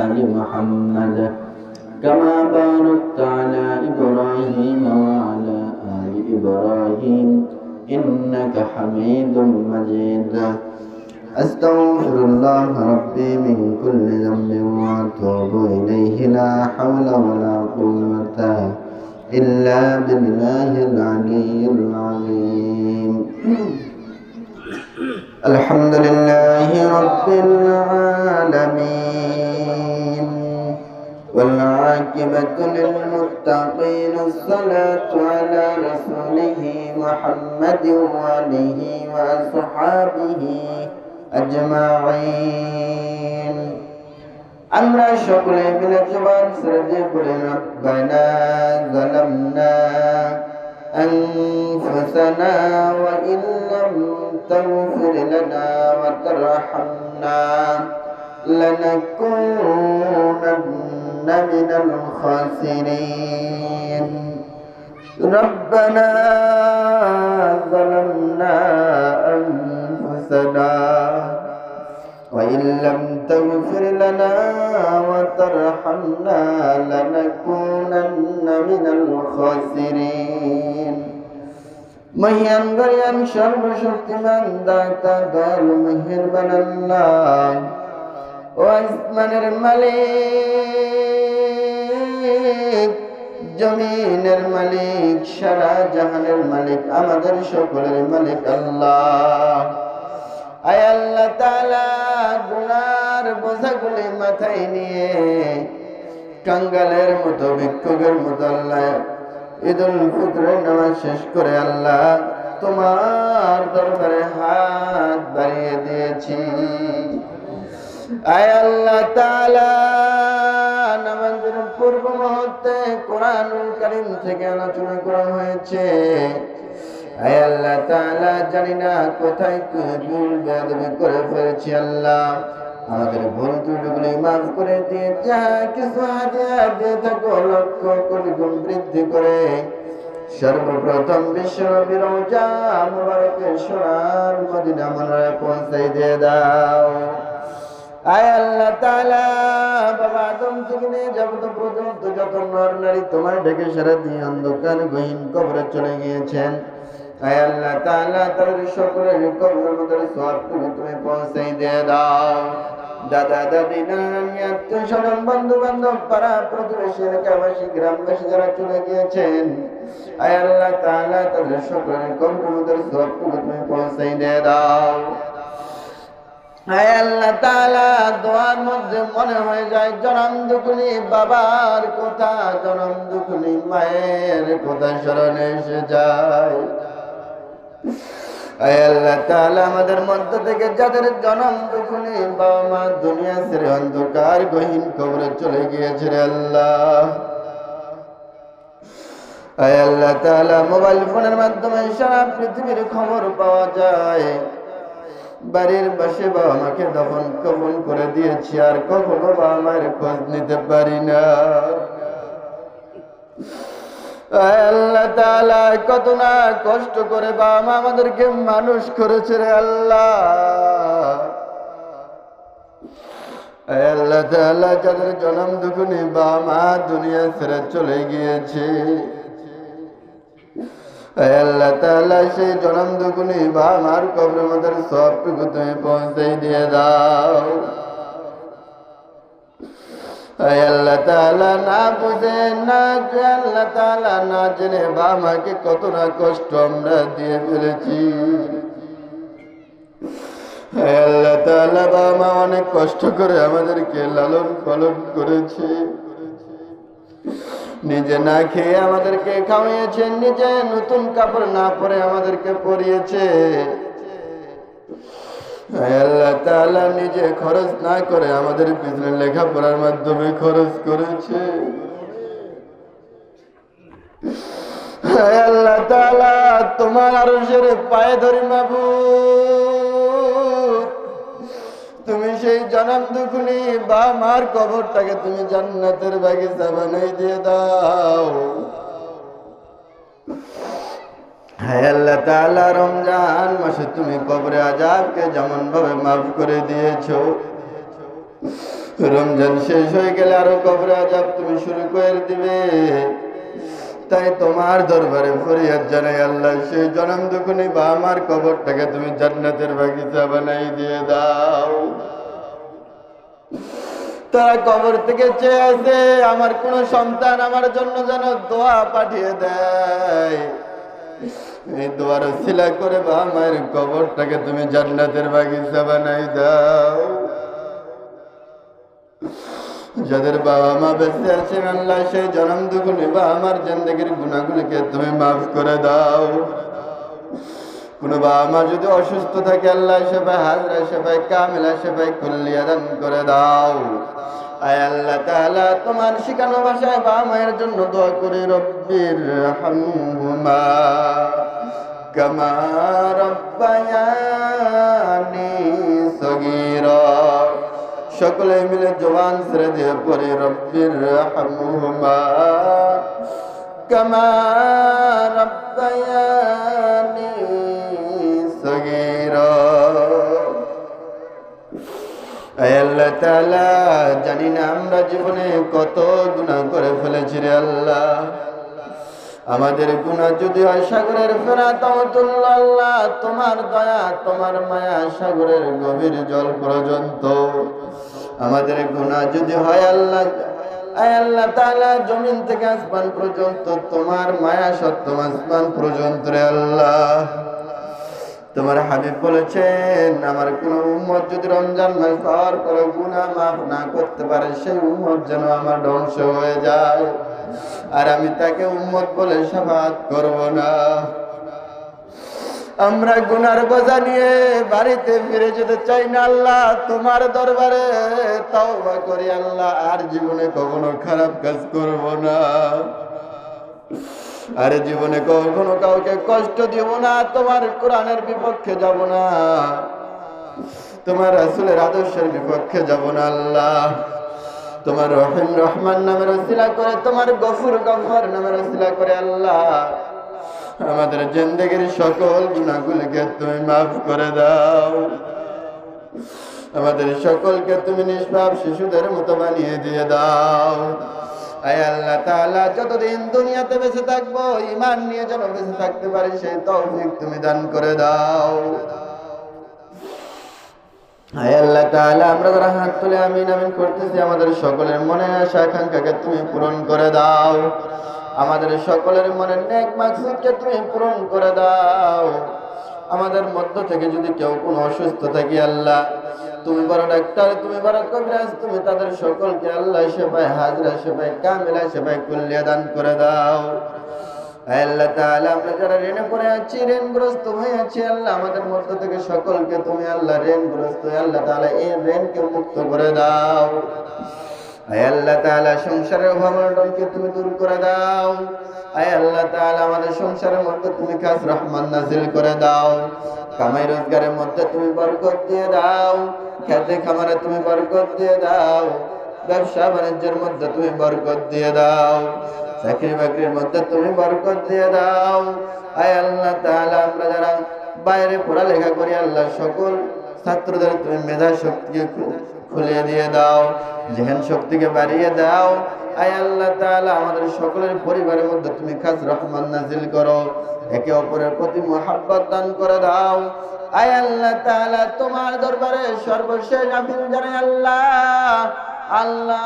آل محمد كما باركت على إبراهيم وعلى آل إبراهيم إنك حميد مجيد. أستغفر الله ربي من كل ذنب وأتوب إليه، لا حول ولا قوة إلا بالله العلي العظيم. الحمد لله رب العالمين والعاقبة للمتقين، الصلاة على رسوله محمد وآله وأصحابه أجمعين। আমরা সকলে মিলে জবান ছেড়ে পড়ে রব্বানা যালামনা أنفسنا وإن لم تغفر لنا وترحمنا لنكونن من الخاسرين. ربنا ظلمنا أنفسنا وإن لم تغفر لنا وترحمنا لنكونن من الخاسرين. মহিয়ান গরিয়ান সর্বশক্তিমান দাতা দয়াল মেহেরবান আল্লাহ, ও আসমানের মালিক, জমিনের মালিক, সারা জাহানের মালিক, আমাদের সকলের মালিক আল্লাহ। আয় আল্লাহ তাআলা, গুনার বোঝাগুলি মাথায় নিয়ে কাঙ্গালের মতো ভিক্ষুকের মতো আল্লাহ ঈদুল ফিতরের নামাজ শেষ করে আল্লাহ তোমার দরবারে হাত বাড়িয়ে দিয়েছি। আয় আল্লাহ তাআলা, নামাজের পূর্ব মুহূর্তে কোরআনুল কারীম থেকে আলোচনা করা হয়েছে। আয় আল্লাহ তাআলা, জানি না কোথায় ভুল বেয়াদবি করে ফেলেছি আল্লাহ, আমাদের ভুল ত্রুটিগুলি মাফ করে দিয়ে যা কিছু হাদিয়া দিয়ে থাকো লক্ষ কোটি গুণ বৃদ্ধি করে সর্বপ্রথম বিশ্বনবী রওজা মুবারকের সোনার মদিনা মনোরে পৌঁছাই দিয়ে দাও। আয় আল্লাহ তাআলা, বাবা আদম থেকে নিয়ে যাবত পর্যন্ত যত নর নারী তোমার ডেকে সারা দিয়ে অন্ধকার গহীন কবরে চলে গিয়েছেন, আয় আল্লাহ তাআলা, তাদের সকলের কবরের মধ্যে সওয়াবটুকু তুমি পৌঁছাই দিয়ে দাও। দাদা দাদি নানি আত্মীয় স্বজন বন্ধু বান্ধব পাড়া প্রতিবেশী এলাকাবাসী গ্রামবাসী যারা চলে গিয়েছেন, আয় আল্লাহ তাআলা, তাদের সকলের কবরের মধ্যে সওয়াবটুকু তুমি পৌঁছাই দিয়ে দাও। আয় আল্লাহ তাআলা, দোয়ার মধ্যে মনে হয়ে যায় জনম দুঃখিনী বাবার কথা, জনম দুঃখিনী মায়ের কথা স্মরণে এসে যায়। আয় আল্লাহ তাআলা, আমাদের মধ্য থেকে যাদের জনম দুঃখিনী বাবা মা দুনিয়া ছেড়ে অন্ধকার গহীন কবরে চলে গিয়েছে রে আল্লাহ, আয় আল্লাহ তাআলা, মোবাইল ফোনের মাধ্যমে সারা পৃথিবীর খবর পাওয়া যায়। বাড়ির পাশে বাবা মাকে দফন কবুল করে দিয়েছি, আর কখনো বাবা মায়ের খোঁজ নিতে পারি না। আল্লাহ তাআলা, কত না কষ্ট করে বাবা মা আমাদেরকে মানুষ করেছে রে আল্লাহ। আল্লাহ তাআলা, যাদের জনম দুঃখিনী বাবা মা দুনিয়া ছেড়ে চলে গিয়েছে, আল্লাহ তাআলা, সেই জনম দুঃখিনী বাবা মার কবরের মধ্যে সবটুকু তুমি পৌঁছাই দিয়ে দাও। আল্লাহ তাআলা, না বুঝে না আল্লাহ তাআলা না জেনে বাবা মাকে কত না কষ্ট আমরা দিয়ে ফেলেছি। আল্লাহ তাআলা, বাবা মা অনেক কষ্ট করে আমাদেরকে লালন পালন করেছে, নিজে না খেয়ে আমাদেরকে খাওয়াইয়েছেন, নিজে নতুন কাপড় না পরে আমাদেরকে পরিয়েছে। আল্লাহ তাআলা, নিজে খরচ না করে আমাদের পিছনে লেখাপড়ার মাধ্যমে খরচ করেছে। আল্লাহ তাআলা, তোমার আরশের পায়ে ধরে মাবুদ, তুমি সেই জনম দুঃখিনী বাবা মার কবরটাকে তুমি জান্নাতের বাগিচা বানাই দিয়ে দাও। হায় আল্লাহ তাআলা, রমজান মাসে তুমি কবরে আযাবকে যেমন ভাবে মাফ করে দিয়েছো, রমজান শেষ হয়ে গেলে আরো কবরে আযাব তুমি শুরু করে দিবে। তাই তোমার দরবারে ফরিয়াদ জানাই আল্লাহ, সেই জনম দুঃখনি বা আমার কবরটাকে তুমি জান্নাতের বাগিচা বানাই দিয়ে দাও। তারা কবর থেকে চেয়ে আছে আমার কোন সন্তান আমার জন্য যেন দোয়া পাঠিয়ে দেয়। এই দোয়ার ওসিলা করে বা মায়ের কবরটাকে তুমি জান্নাতের বাগিচা বানাই দাও। যাদের বাবা মা বেঁচে আছেন আল্লাহ, সেই জনম দুঃখনি বা আমার জিন্দেগির গুনাহগুলোকে তুমি মাফ করে দাও। কোন বাবা মা যদি অসুস্থ থাকে আল্লাহ, সেবায় হাজরা, সেবায় কামিলা, সেবায় কুল্লিয়া দান করে দাও। আয় আল্লাহ তাআলা, তোমার শিখানো ভাষায় বাবা মায়ের জন্য দোয়া করি, রব্বির হামহুমা কামা রাব্বায়ানি সগীরা। সকলে মিলে জবান ছেড়ে দিয়ে পড়ি, রব্বির হামহুমা কামা রাব্বায়ানি সগীরা। আয় আল্লাহ তাআলা, জানি না আমরা জীবনে কত গুনাহ করে ফেলেছি রে আল্লাহ। আমাদের গুনাহ যদি হয় সাগরের ফেনা তাওতুল্লাহ আল্লাহ, তোমার দয়া তোমার মায়া সাগরের গভীর জল পর্যন্ত। আমাদের গুনাহ যদি হয় আল্লাহ, আয় আল্লাহ তাআলা, জমিন থেকে আসমান পর্যন্ত তোমার মায়া সত্য আসমান পর্যন্ত রে আল্লাহ। তোমার হাবিব বলেছেন, আমার কোন উম্মত যদি রমজান মাস পাওয়ার পরে গুনাহ মাফ না করতে পারে, সেই উম্মত যেন আমার ধ্বংস হয়ে যায়, আর আমি তাকে উম্মত বলে শাফাআত করব না। আমরা গুনার বোঝা নিয়ে বাড়িতে ফিরে যেতে চাই না আল্লাহ, তোমার দরবারে তওবা করি আল্লাহ, আর জীবনে কখনো খারাপ কাজ করব না, আর জীবনে কখনো কাউকে কষ্ট দিব না, তোমার কোরআনের বিপক্ষে যাব না, তোমার রাসূলের আদর্শের বিপক্ষে যাব না আল্লাহ। তোমার রহিম রহমান নামের ওসিলা করে, তোমার গফুর গফফার নামের ওসিলা করে আল্লাহ আমাদের জিন্দেগির সকল গুনাহগুলোকে তুমি মাফ করে দাও। আমাদের সকলকে তুমি নিষ্পাপ শিশুদের মতো বানিয়ে দিয়ে দাও। আয় আল্লাহ তাআলা, যতদিন দুনিয়াতে বেঁচে থাকবো ঈমান নিয়ে যেন বেঁচে থাকতে পারি, সেই তৌফিক তুমি দান করে দাও। আয় আল্লাহ তাআলা, আমরা যারা হাত তুলে আমিন আমিন করতেছি, আমাদের সকলের মনের আশা আকাঙ্ক্ষাকে তুমি পূরণ করে দাও। আমাদের সকলের মনের নেক মাকসুদকে তুমি পূরণ করে দাও। আমাদের মধ্য থেকে যদি কেউ কোনো অসুস্থ থাকি আল্লাহ, তুমি বড় ডাক্তার, তুমি বড় কবিরাজ, তুমি তাদের সকলকে আল্লাহ সেবায় হাজরা, সেবায় কামিলা, সেবায় কুল্লিয়া দান করে দাও। আল্লাহ তাআলা, আমরা যারা ঋণে পড়ে আছি, ঋণগ্রস্ত হয়ে আছি আল্লাহ, আমাদের মধ্য থেকে সকলকে তুমি আল্লাহ ঋণগ্রস্ত আল্লাহ তাআলা এই ঋণকে মুক্ত করে দাও। আয় আল্লাহ তাআলা, সংসারের অভাব-অনটনকে তুমি দূর করে দাও। আয় আল্লাহ তাআলা, আমাদের সংসারের মধ্যে তুমি খাস রহমান নাজিল করে দাও। কামাই রোজগারের মধ্যে তুমি বরকত দিয়ে দাও। খেতে খামারে তুমি বরকত দিয়ে দাও। ব্যবসা বাণিজ্যের মধ্যে তুমি বরকত দিয়ে দাও। চাকরি বাকরির মধ্যে তুমি বরকত দিয়ে দাও। আয় আল্লাহ তাআলা, আমরা যারা বাইরে পড়ালেখা করি আল্লাহ, সকল ছাত্রদের তুমি মেধা শক্তিকে খুলে দিয়ে দাও, জেহেন শক্তিকে বাড়িয়ে দাও। আয় আল্লাহ তাআলা, আমাদের সকলের পরিবারের মধ্যে তুমি খাস রহমান নাজিল করো, একে অপরের প্রতি মুহাব্বত দান করে দাও। আয় আল্লাহ তাআলা, তোমার দরবারে সর্বশেষ আপিল জানাই আল্লাহ, আল্লাহ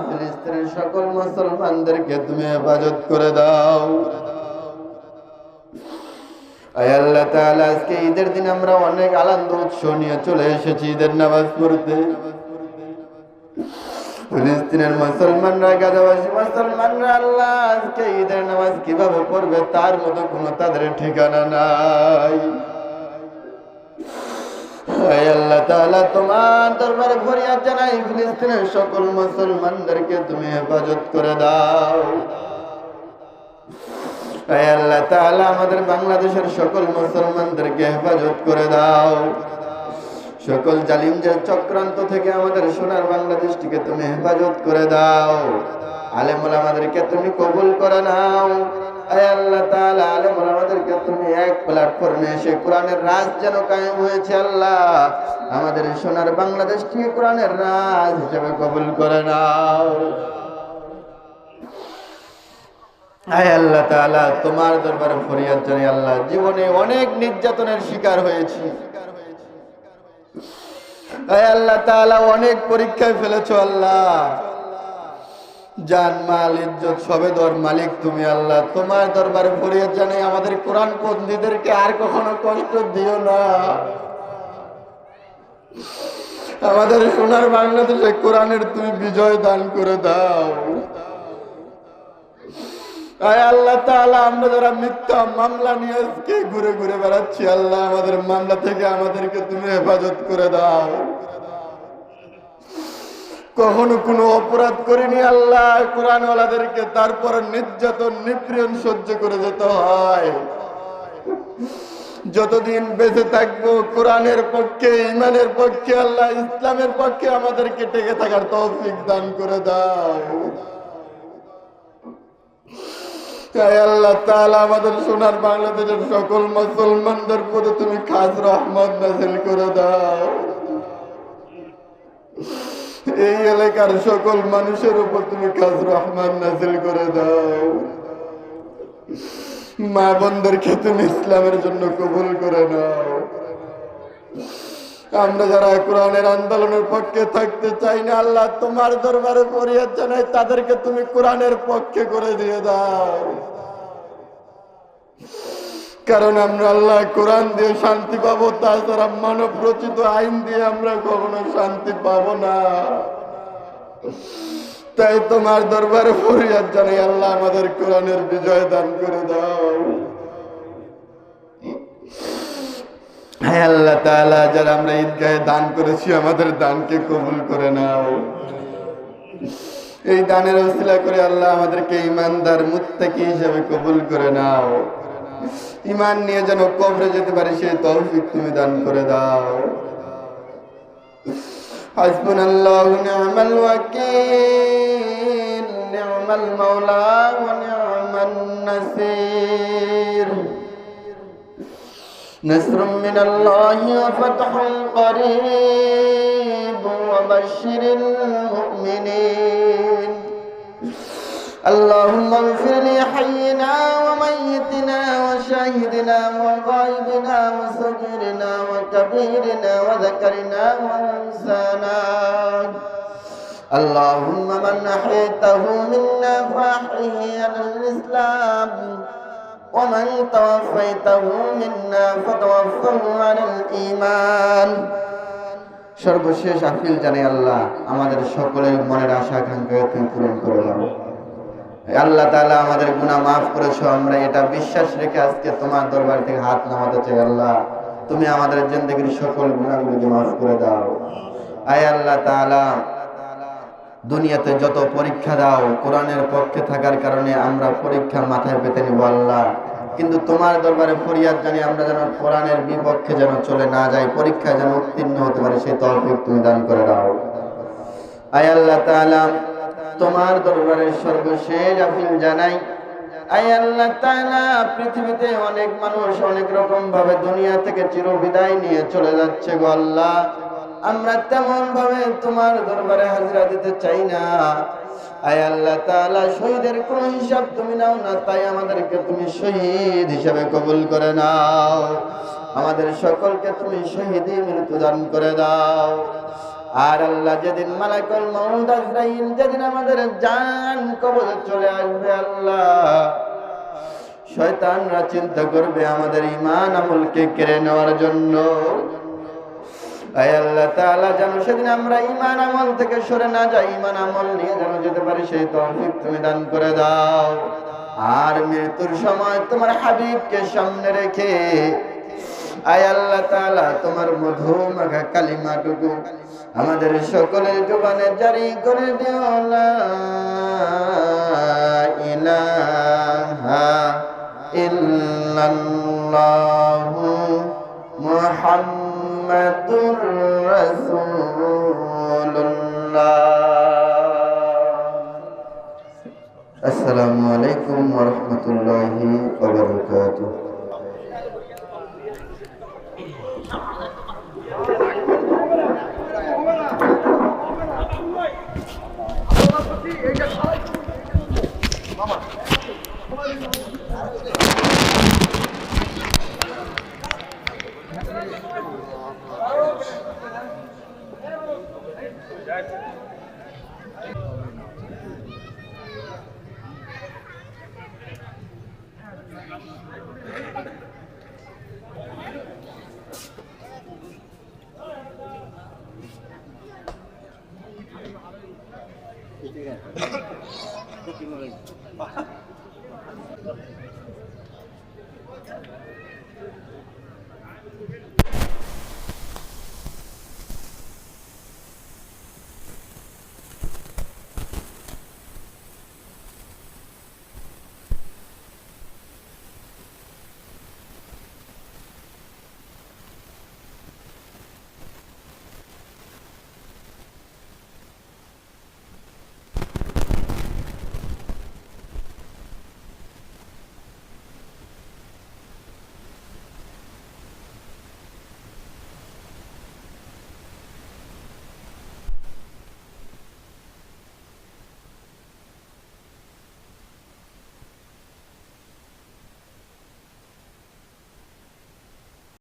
ফিলিস্তিনের সকল মুসলমানদেরকে তুমি হেফাজত করে দাও। আয় আল্লাহ তাআলা, আজকে ঈদের দিন আমরা অনেক আনন্দ উৎসব নিয়ে চলে এসেছি ঈদের নামাজ পড়তে। ফিলিস্তিনের মুসলমানরা, গাজাবাসী মুসলমানরা আল্লাহ আজকে ঈদের নামাজ কিভাবে পড়বে তার মতো কোনো তাদের ঠিকানা নাই। আয় আল্লাহ তাআলা, তোমার দরবারে ফরিয়াদ জানাই, ফিলিস্তিনের সকল মুসলমানদেরকে তুমি হেফাজত করে দাও। আয় আল্লাহ তাআলা, আমাদের বাংলাদেশের সকল মুসলমানদেরকে হেফাজত করে দাও। সকল জালিমদের চক্রান্ত থেকে আমাদের সোনার বাংলাদেশটিকে তুমি হেফাজত করে দাও। আলেম ওলামাদেরকে তুমি কবুল করে নাও। আয় আল্লাহ তাআলা আলেম ওলামাদেরকে তুমি এক প্ল্যাটফর্মে এসে কোরআনের রাজ যেন কায়েম হয়েছে আল্লাহ, আমাদের সোনার বাংলাদেশকে কোরআনের রাজ হিসেবে কবুল করে নাও। আয় আল্লাহ তাআলা তোমার দরবারে ফরিয়াদ জানাই আল্লাহ, জীবনে অনেক নির্যাতনের শিকার হয়েছি। আয় আল্লাহ তাআলা অনেক পরীক্ষায় ফেলেছো আল্লাহ, জান মাল ইজ্জত সবে দর মালিক তুমি আল্লাহ। তোমার দরবারে ফরিয়াদ জানাই আমাদের কোরআন বন্দীদেরকে আর কখনো কষ্ট দিও না। আমাদের সোনার বাংলাদেশে কোরআনের তুমি বিজয় দান করে দাও। আয় আল্লাহ তাআলা আমরা যারা মিথ্যা মামলা নিয়ে আজকে ঘুরে ঘুরে বেড়াচ্ছি আল্লাহ, আমাদের মামলা থেকে আমাদেরকে তুমি হেফাজত করে দাও। কখনো কোনো অপরাধ করিনি আল্লাহ, কোরআনওয়ালাদেরকে তারপর নির্যাতন নিপীড়ন সহ্য করে যেতে হয়। যতদিন বেঁচে থাকবো কোরআনের পক্ষে, ইমানের পক্ষে আল্লাহ, ইসলামের পক্ষে আমাদেরকে টেকে থাকার তৌফিক দান করে দাও। তাই আল্লাহ তাআলা আমাদের সোনার বাংলাদেশের সকল মুসলমানদের প্রতি তুমি খাস রহমত নাযিল করে দাও। এই এলাকার সকল মানুষের উপর তুমি খাস রহমত নাযিল করে দাও। মা বোনদেরকে তুমি ইসলামের জন্য কবুল করে নাও। আমরা যারা কোরআনের আন্দোলনের পক্ষে থাকতে চাই না আল্লাহ, তোমার দরবারে ফরিয়াদ জানাই তাদেরকে তুমি কোরআনের পক্ষে করে দিয়ে দাও। কারণ আমরা আল্লাহ কোরআন দিয়ে শান্তি পাবো, তাছাড়া মানব রচিত আইন দিয়ে আমরা কখনো শান্তি পাবো না। তাই তোমার দরবারে ফরিয়াদ জানাই আল্লাহ আমাদের কোরআনের বিজয় দান করে দাও। হ্যাঁ আল্লাহ তাআলা যারা আমরা ঈদগাহে দান করেছি আমাদের দানকে কবুল করে নাও। এই দানের ওসিলা করে আল্লাহ আমাদেরকে ঈমানদার মুত্তাকি হিসেবে কবুল করে নাও। ঈমান নিয়ে যেন কবরে যেতে পারি সেই তৌফিক তুমি দান করে দাও। হাসবুনাল্লাহু ওয়া নি'মাল ওয়াকিল, নি'মাল মাওলা ওয়া নি'মান নাসির। নাসরুম মিনাল্লাহি ওয়া ফাতহুন করিব ওয়া বাশশিরিল মুমিনিন। اللهم اغفر لحينا وميتنا وشاهدنا وغائبنا وصغيرنا وكبيرنا وذكرنا وانسانا. اللهم من احييته منا فاحيه على الاسلام ومن توفيته منا فتوفه على الايمان. সর্বশেষ আপিল জানাই আল্লাহ আমাদের সকলের মনের আশা আকাঙ্ক্ষা তুমি পূরণ করে দাও। আল্লাহ তাআলা আমাদের গুনাহ মাফ করেছো, আমরা এটা বিশ্বাস রেখে আজকে তোমার দরবার থেকে হাত নামাতে চাই। আল্লাহ তুমি আমাদের জিন্দেগীর সকল গুনাহগুলোকে মাফ করে দাও। আয় আল্লাহ তাআলা দুনিয়াতে যত পরীক্ষা দাও কোরআনের পক্ষে থাকার কারণে আমরা পরীক্ষা মাথায় পেতে নিব আল্লাহ, কিন্তু তোমার দরবারে ফরিয়াদ জানি আমরা যেন কোরআনের বিপক্ষে যেন চলে না যাই, পরীক্ষায় যেন উত্তীর্ণ হতে পারে সেই তৌফিক তুমি দান করে দাও। আয় আল্লাহ তাআলা তোমার দরবারে সর্বশেষ আপিল জানাই, আয় আল্লাহ তাআলা পৃথিবীতে অনেক মানুষ অনেক রকম ভাবে দুনিয়া থেকে চিরবিদায় নিয়ে চলে যাচ্ছে গো আল্লাহ, আমরা তেমন ভাবে তোমার দরবারে হাজিরা দিতে চাই না। আয় আল্লাহ তাআলা শহীদের কোনো হিসাব তুমি নাও না, তাই আমাদেরকে তুমি শহীদ হিসেবে কবুল করে নাও। আমাদের সকলকে তুমি শহীদি মৃত্যু দান করে দাও। আর আল্লাহ যেদিন মালাকুল মউত আজরাইল যেদিন আমাদের জান কবজে চলে আসবে আল্লাহ, শয়তানরা চিন্তা করবে আমাদের ঈমান আমলকে কেড়ে নেওয়ার জন্য। আয় আল্লাহ তাআলা যেন সেদিন আমরা ঈমান আমল থেকে সরে না যাই, ঈমান আমল নিয়ে যেন যেতে পারি সেই তৌফিক তুমি দান করে দাও। আর মৃত্যুর সময় তোমার হাবিবকে সামনে রেখে আয় আল্লাহ তাআলা তোমার মধু মাখা কালিমাটুকু আমাদের সকলের জবানে জারি করে দিও, লা ইলাহা ইল্লাল্লাহু মুহাম্মাদুর রাসূলুল্লাহ। আসসালামু আলাইকুম ওয়া রাহমাতুল্লাহি ওয়া বারাকাতুহু। ঠিক আছে